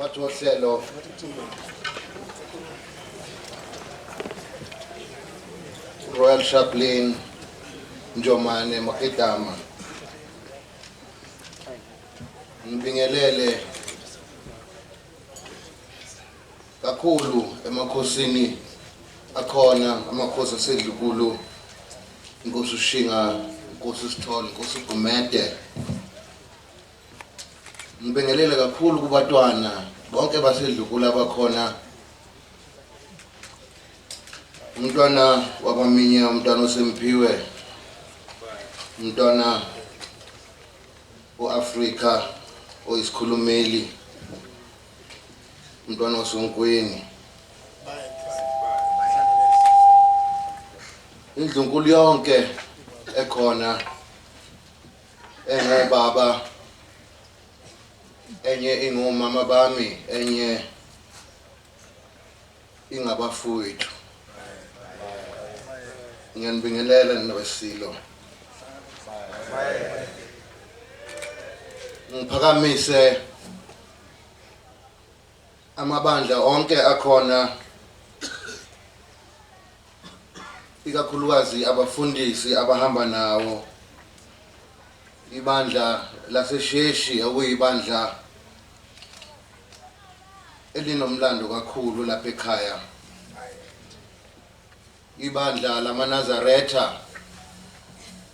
mphathi wohlelo Royal Chaplain Njomane Maketama, ngibingelele kakhulu emakhosini akhona, amakhosi asedlukulu, inkosi uShinga, inkosi uSithole, inkosi uGumede. Ngibingelele kakhulu kubatwana bonke basedlukulu abakhona, umntwana wabaminya, umntwana oSemphiwe, umntwana oAfrika oyisikhulumeli, umntwana oSonkweni, indlunkulu yonke ekhona, engobaba, enye ingomama bami, enye ingabafowethu. Ngiyanibingelela nabesilo. Ngiphakamise amabandla onke akhona, ikakhulukazi abafundisi abahamba nawo, ibandla laseSheshi okuyibandla elinomlando kakhulu lapha ekhaya, ibandla lamaNazaretha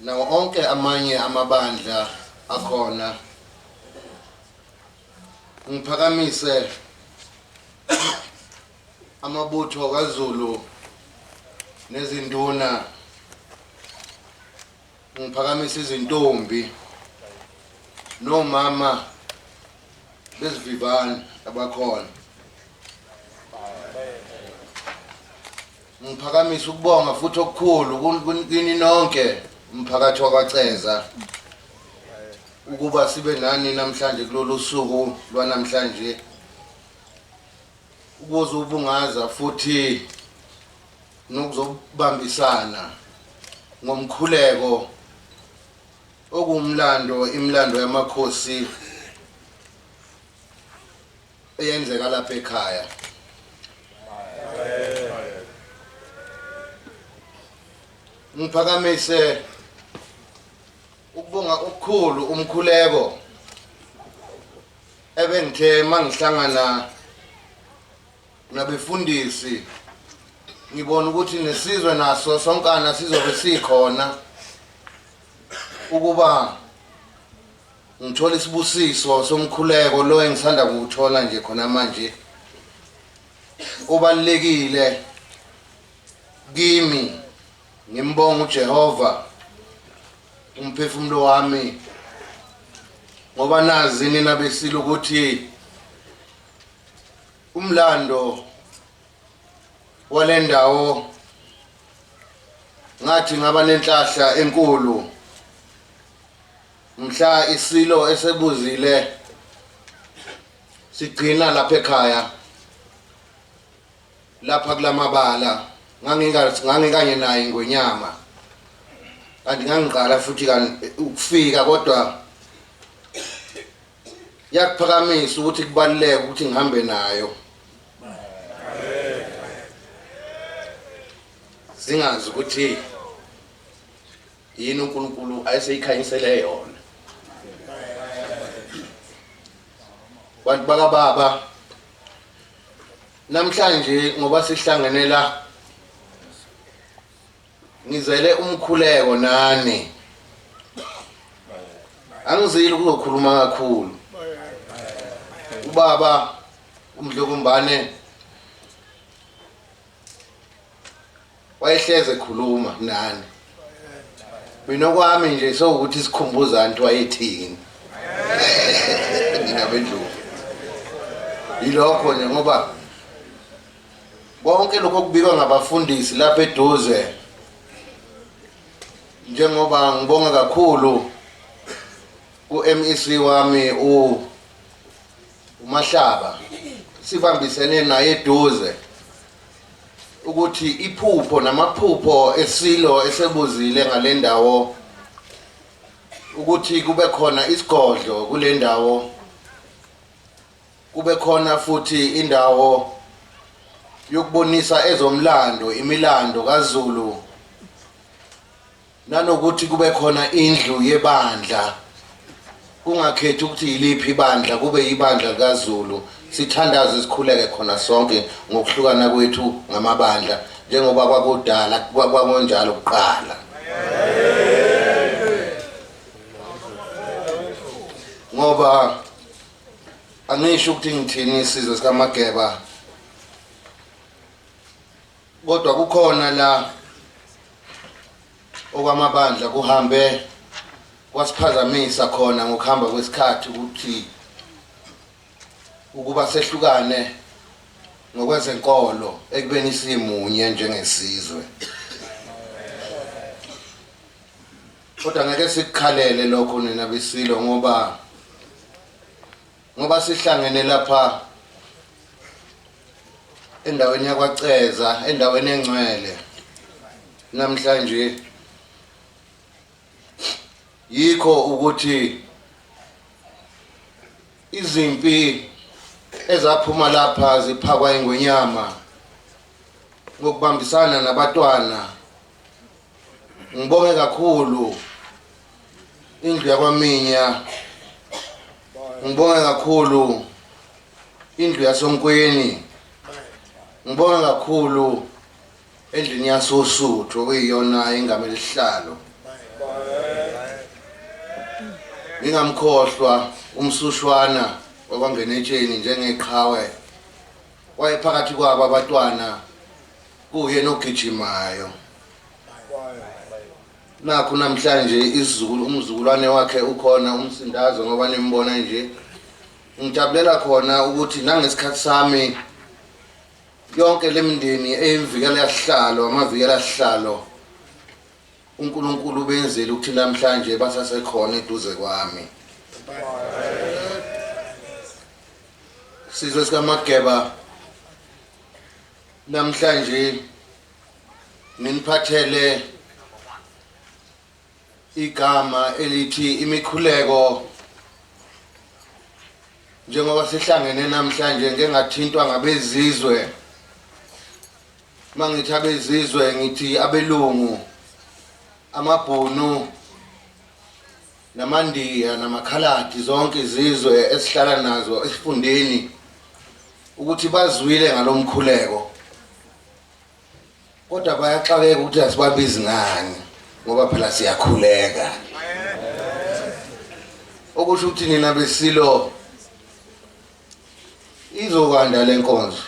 nawo onke amanye amabandla akhona. Ngiphakamise amabutho kaZulu nezinduna, ngiphakamise izintombi nomama bezivivane abakhona. Ngiphakamisa ukubonga futhi okukhulu kini nonke umphakathi wakwaCeza ukuba sibe nani namhlanje kulolu suku lwanamhlanje, ukuze ubungaza futhi nokuzobambisana ngomkhuleko okumlando, imlando yamakhosi eyenzeka lapha ekhaya. Ngiphakamise ukubonga okukhulu umkhuleko ebengithe mangihlangana nabefundisi, ngibona ukuthi nesizwe naso sonkana sizobe sikhona ukuba ngithola isibusiso somkhuleko lo engisanda kuwuthola nje khona manje. Ubalekile kimi, ngimbonga uJehova umphefumulo wami, ngoba nazi nina besilo ukuthi umlando walendawo ngathi ngaba nenhlahla enkulu mhla isilo esebuzile sigcina lapha ekhaya, lapha kulamabala. Ngangikanye naye iNgonyama, kanti ngangiqala futhi ukufika, kodwa yakuphakamisa ukuthi kubaluleke ukuthi ngihambe nayo, singazi ukuthi yini uNkulunkulu ayeseyikhanyisele yona. Bantu bakababa, namhlanje ngoba sihlangene la, ngizele umkhuleko nani, angizili ukuzokhuluma kakhulu. Ubaba uMdlokumbane wayehleze ekhuluma nani, mina kwami nje sokuthi isikhumbuzane wayethini nginabendlu yilokho nje, ngoba bonke lokho kubikwa ngabafundisi lapha eduze. Njengoba ngibonga kakhulu ku-MEC wami uMahlaba, sibambisene naye eduze ukuthi iphupho namaphupho esilo esebuzile ngale ndawo ukuthi kube khona isigodlo kule ndawo kube khona futhi indawo yokubonisa ezomlando, imilando kaZulu, nanokuthi kube khona indlu yebandla, kungakhethi ukuthi iliphi ibandla, kube ibandla kaZulu, sithandaze sikhuleke khona sonke ngokuhlukana kwethu ngamabandla njengoba kwakudala kwakunjalo kuqala. Ngoba angisho ukuthi ngithini isizwe sikaMageba, kodwa kukhona la okwamabandla kuhambe kwasiphazamisa khona ngokuhamba kwesikhathi ukuthi ukuba sehlukane ngokwezenkolo ekubeni simunye njengesizwe. Kodwa ngeke sikukhalele lokho nina besilo ngoba sihlangene lapha endaweni yakwaCeza, endaweni engcwele namhlanje. Yikho ukuthi izimpi ezaphuma lapha ziphakwa eNgonyama ngokubambisana nabatwana. Ngibonge kakhulu indlu yakwaMinya, ngibonge kakhulu indlu yasoNkweni, ngibonge kakhulu endlini yasoSuthu okuyiyona ingame lesihlalo. Ngingamkhohlwa umsushwana wakwangenetsheni njengeqhawe, wayephakathi kwabo abatwana, kuye nogijimayo. Nakho namhlanje umzukulwane wakhe ukhona umsindazo ngoba nimbona nje. Ngijabulela khona ukuthi nangesikhathi sami yonke lemindeni eyimvikela yasihlalo, amavikela yasihlalo, uNkulunkulu ubenzele ukuthi namhlanje basasekhona eduze kwami. Sizwe sikaMageba namhlanje niniphathele igama elithi imikhuleko. Njengoba sihlangene namhlanje ngengathintwa ngabezizwe, mangithi abezizwe ngithi abelungu, amabhunu, namandiya, namakhaladi, zonke izizwe esihlala nazo esifundeni, ukuthi bazwile ngalomkhuleko. Kodwa bayaxakeka ukuthi asibabizi ngani ngoba phela siyakhuleka. Okusho ukuthi nina besilo izokwanda lenkonzo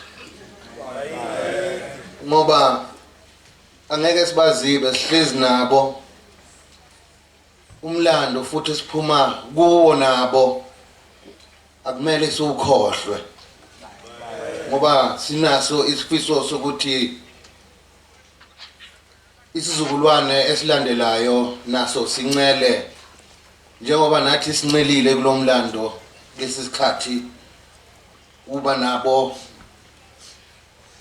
ngoba angeke sibazibe, sihlezi nabo umlando futhi siphuma kuwo nabo, akumele siwukhohlwe ngoba sinaso isifiso sokuthi isizukulwane esilandelayo naso sincele njengoba nathi sincelile kulomlando lesikhathi, uba nabo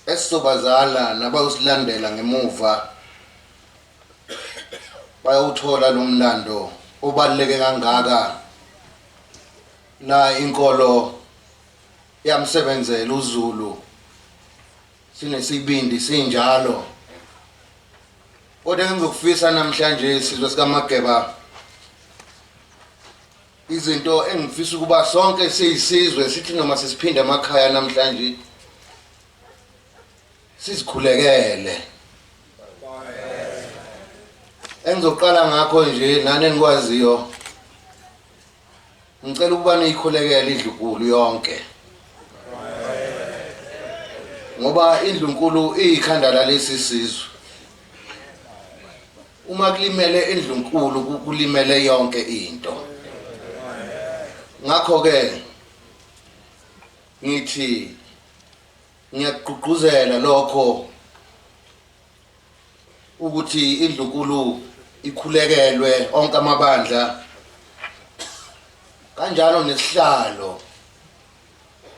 esisobazala nabayosilandela ngemuva bayawuthola lo mlando obaluleke kangaka la inkolo yamsebenzela uZulu. Sinesibindi sinjalo. Kodwa ngizokufisa namhlanje isizwe sikaMageba, izinto engifisa ukuba sonke siyisizwe sithi noma sisiphinda emakhaya namhlanje sizikhulekele. Engizoqala ngakho nje nani enikwaziyo, ngicela ukuba niyikhulekele indlunkulu yonke ngoba indlunkulu iyikhanda lalesi sizwe. Uma kulimele indlunkulu kulimele yonke into. Ngakho ke ngithi ngiyaqhuquzela lokho ukuthi indlunkulu ikhulekelwe onke amabandla, kanjalo nesihlalo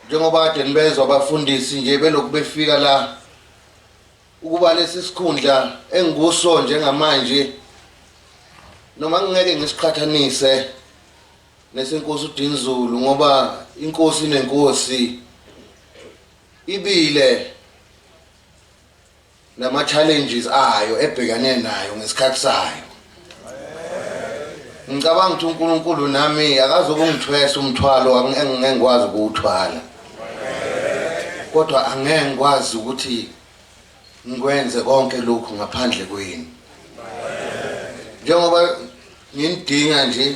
njengoba kade nibezwa abafundisi nje belokhu befika la ukuba lesi sikhundla engikuso njengamanje noma ngeke ngisiqhathanise nesenkosi uDinuzulu ngoba inkosi nenkosi ibile nama challenges ayo ebhekane nayo ngesikhathi sayo. Ngicabanga ukuthi uNkulunkulu nami akazokungithwesa umthwalo engingekwazi ukuwuthwala. Kodwa angeke ngikwazi ukuthi ngikwenze konke lokhu ngaphandle kwenu. Njengoba ngindinga nje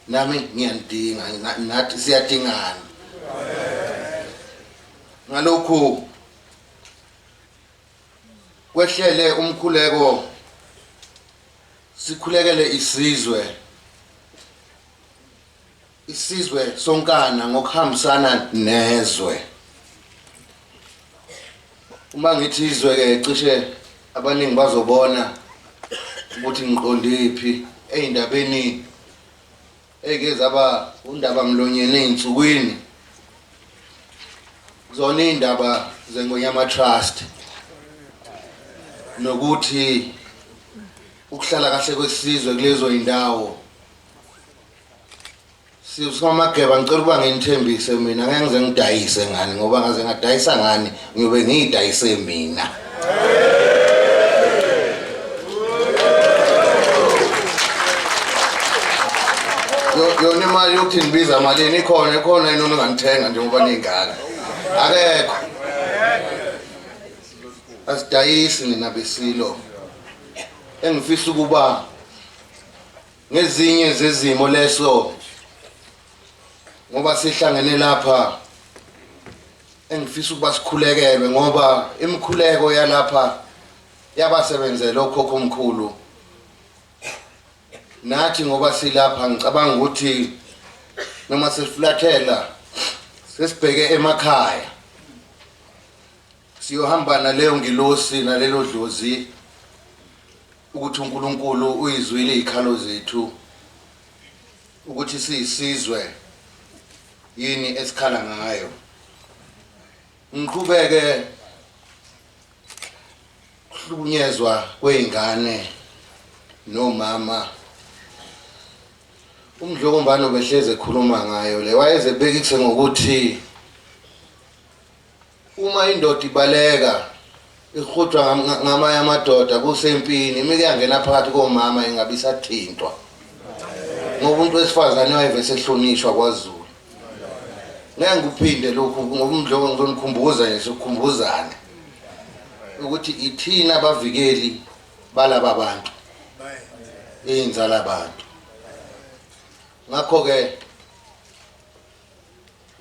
nami ngiyandinga nathi siyadingana. Ngalokhu kwehlele umkhuleko sikhulekele isizwe sonkana ngokuhambisana nezwe. Uma ngithi izwe ke cishe abaningi bazobona ukuthi ngiqondiphi eindabeni ekezaba undaba mlonyeni einsukwini zona indaba zeNgonyama Trust nokuthi ukuhlala kahle kwesizwe kulezo indawo. Siwamageba ngicela ukuba nginithembise mina ngeke ngize ngidayise ngani ngoba ngaze ngadayisa ngani ngiyobe ngiyidayise mina. Yona imali yokuthi nibiza malini ikhona inona ungangithenga njengoba ningaka. Akekho. Asidayisi nina besilo. Engifisa ukuba ngezinye zezimo leso ngoba sihlangene lapha engifisa ukuba sikhulekelwe ngoba imikhuleko yalapha yabasebenzela okhokho omkhulu. Nathi ngoba silapha ngicabanga ukuthi noma siflathela sesibheke emakhaya siyohamba naleyo ngilosi nalelo dlozi ukuthi uNkulunkulu uyizwile izikhalo zethu ukuthi siyisizwe yini esikhala ngayo. Ngiqhubeke ukuhlukunyezwa kweingane nomama. Umdlokombane obehleze ekhuluma ngayo le wayezebekise ngokuthi uma indoda ibaleka ikhutshwa ngamanye amadoda kusempini imike yangena phakathi komama ingabe isathintwa ngoba umuntu wesifazane wayevese ehlonishwa kwaZulu. Ngeke ngiphinde lokhu ngoba umdloko ngizonikhumbuza nje sikukhumbuzane ukuthi ithina abavikeli balaba bantu inzala abantu. Ngakho ke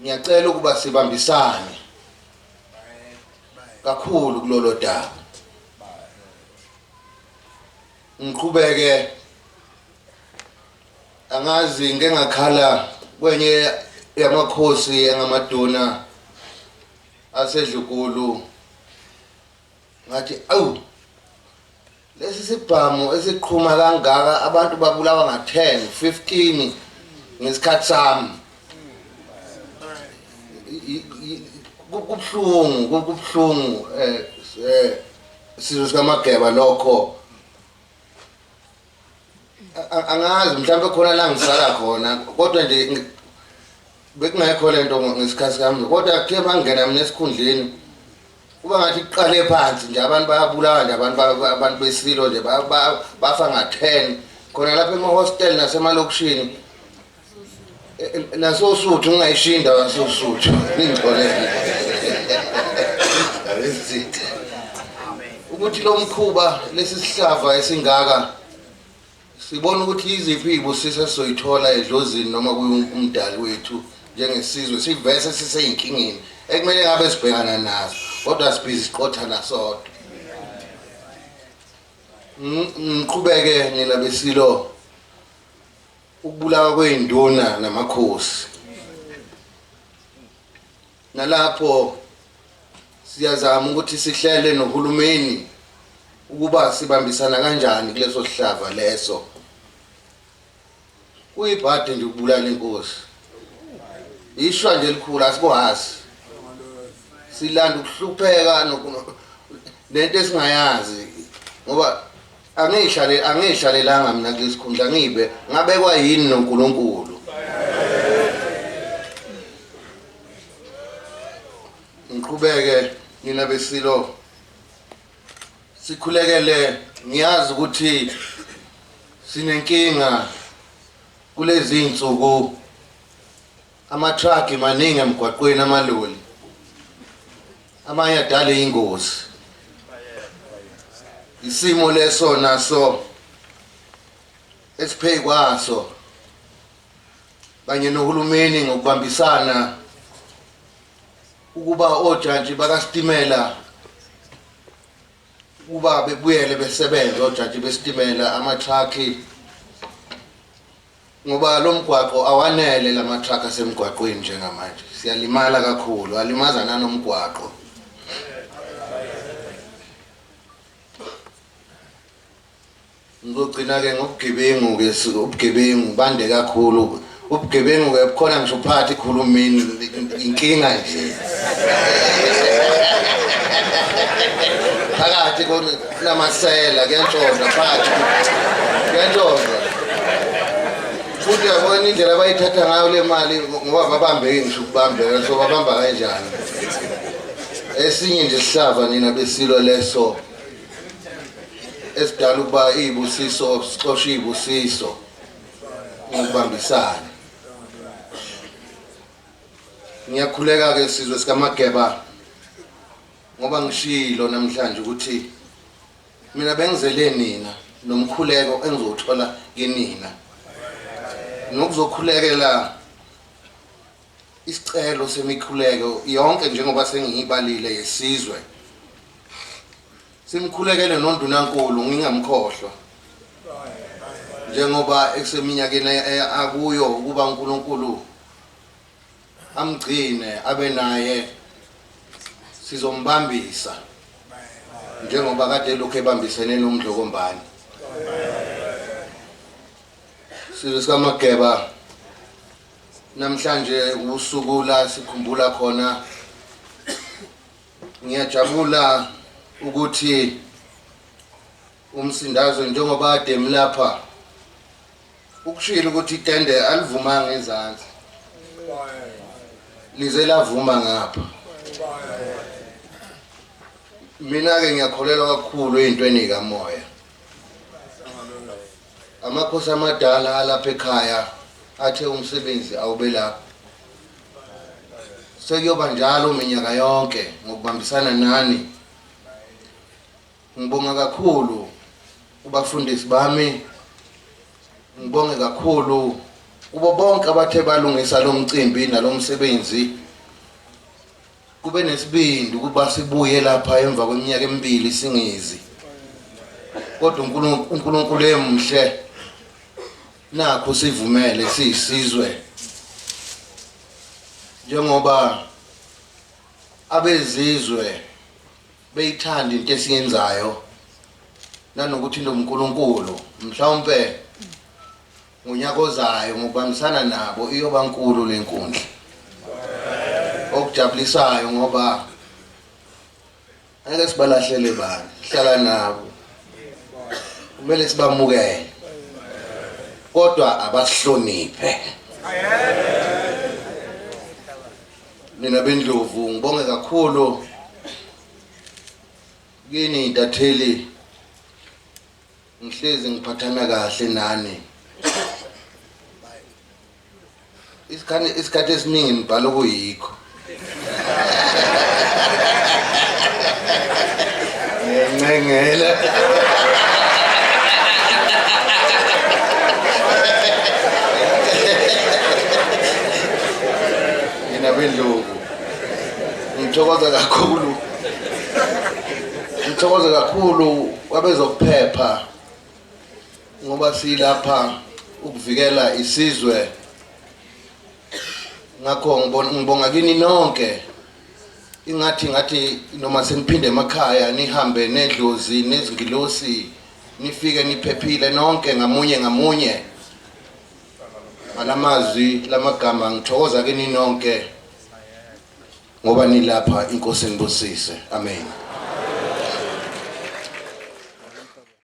ngiyacela ukuba sibambisane kakhulu kulolo daba. Ngiqhubeke angazi ngeke ngakhala kwenye yamakhosi engamaduna asedlukulu ngathi awu lesi sibhamu esiqhuma kangaka abantu babulawa nga10 15 ngesikhathi sami. Kubhlungu sizwe sikamageba lokho. Angazi mhlawumbe khona la ngisala khona kodwa nje bekungekho lento ngesikhathi sami kodwa kuthe bangena mina esikhundleni kuba ngathi iqale phansi nje abantu bayabulawa nje abantu besilo nje bafa nga10 khona lapha emahostel nasemalokishini nasosuthu ngingayishinda wasosuthu ningixolele abesithi ukuthi lo mkhuba lesi sihlava esingaka sibona ukuthi iziphi izibusisa soyithola edlozini noma kuyumdali wethu njengesizwe sivese siseyinkingeni ekumele ngabe sibhekana nazo kodwa sibhizi siqothana sodwa. Ngiqhubeke nina besilo ukubulawa kweinduna namakhosi nalapho siyazama ukuthi sihlele nohulumeni ukuba sibambisana kanjani kuleso sihlava leso. Kuyibhade nje ukubulala inkosi ishwa nje elikhulu asibwazi silanda ukuhlupheka nento esingayazi ngoba angihlalelanga mina kulesikhundla ngibe ngabekwa yini noNkulunkulu ngiqhubeke nina besilo sikhulekele ngiyazi ukuthi sinenkinga kulezi insuku ama-truck maningi emgwaqweni amaloli amanye adala ingozi isimo leso naso esiphezu kwaso kanye nohulumeni ngokubambisana ukuba ojantshi bakaStimela kuba bebuyele besebenza ojantshi besitimela ama-truck ngoba lo mgwaqo awanele lama-truck asemgwaqweni njengamanje siyalimala kakhulu alimaza nanomgwaqo ngogcina-ke ngobugebengu-ke ubugebengu bande kakhulu ubugebengu-ke bukhona ngisho phakathi ekhulumeni inkinga nje phakathi kunamasela kuyantshoza phakathi kuyantshoza futhi yabona indlela abayithatha ngayo le mali ngoba babambeke ngisho ukubambeka so babamba kanjani esinye nje sihlava nina besilo leso esidala ukuba iyibusiso sixoshe iyibusiso ngokubambisana ngiyakhuleka-ke sizwe sikaMageba ngoba ngishilo namhlanje ukuthi mina bengizele nina nomkhuleko engizothola kinina nokuzokhulekela isicelo semikhuleko yonke njengoba sengiyibalile yesizwe simkhulekele noNdunankulu ngingamkhohlwa njengoba ekseminyakeni akuyo ukuba uNkulunkulu amgcine abe naye sizombambisa njengoba kade lokho ebambisene nomdlokombani sizwe sikaMageba namhlanje usuku la sikhumbula khona ngiyajabula ukuthi umsindazwe njengoba ade mlapha ukushila ukuthi itende alivumanga ezantsi lize lavuma ngapha mina-ke ngiyakholelwa kakhulu ey'ntweni kamoya amakhosi amadala alapha ekhaya athe umsebenzi awube lapha sekuyoba njalo minyaka yonke ngokubambisana nani ngibonga kakhulu kubafundisi bami ngibonge kakhulu kubo bonke abathe balungisa lo mcimbi nalo msebenzi kube nesibindi ukuba sibuye lapha emva kweminyaka emibili singizi kodwa uNkulunkulu emhle nakho sivumele siyisizwe njengoba abezizwe beyithanda into esiyenzayo nanokuthi noNkulunkulu mhlawumbe ngonyaka ozayo ngokubambisana nabo iyoba nkulu lenkundla okujabulisayo ngoba angeke sibalahlele bani hlala nabo kumele sibamukele kodwa abasihloniphe mina beNdlovu ngibonge kakhulu kini intatheli ngihlezi ngiphathana kahle nani isikhathi esiningi nibhala okuyikho ngiyancengela mina beNdlovu ngithokoza kakhulu kwabezokuphepha ngoba silapha ukuvikela isizwe ngakho ngibonga kini nonke ngathi noma seniphinde emakhaya nihambe nedlozi nezingilosi nifike niphephile nonke ngamunye alamazwi lamagama ngithokoza kini nonke ngoba nilapha inkosi nibusise amen.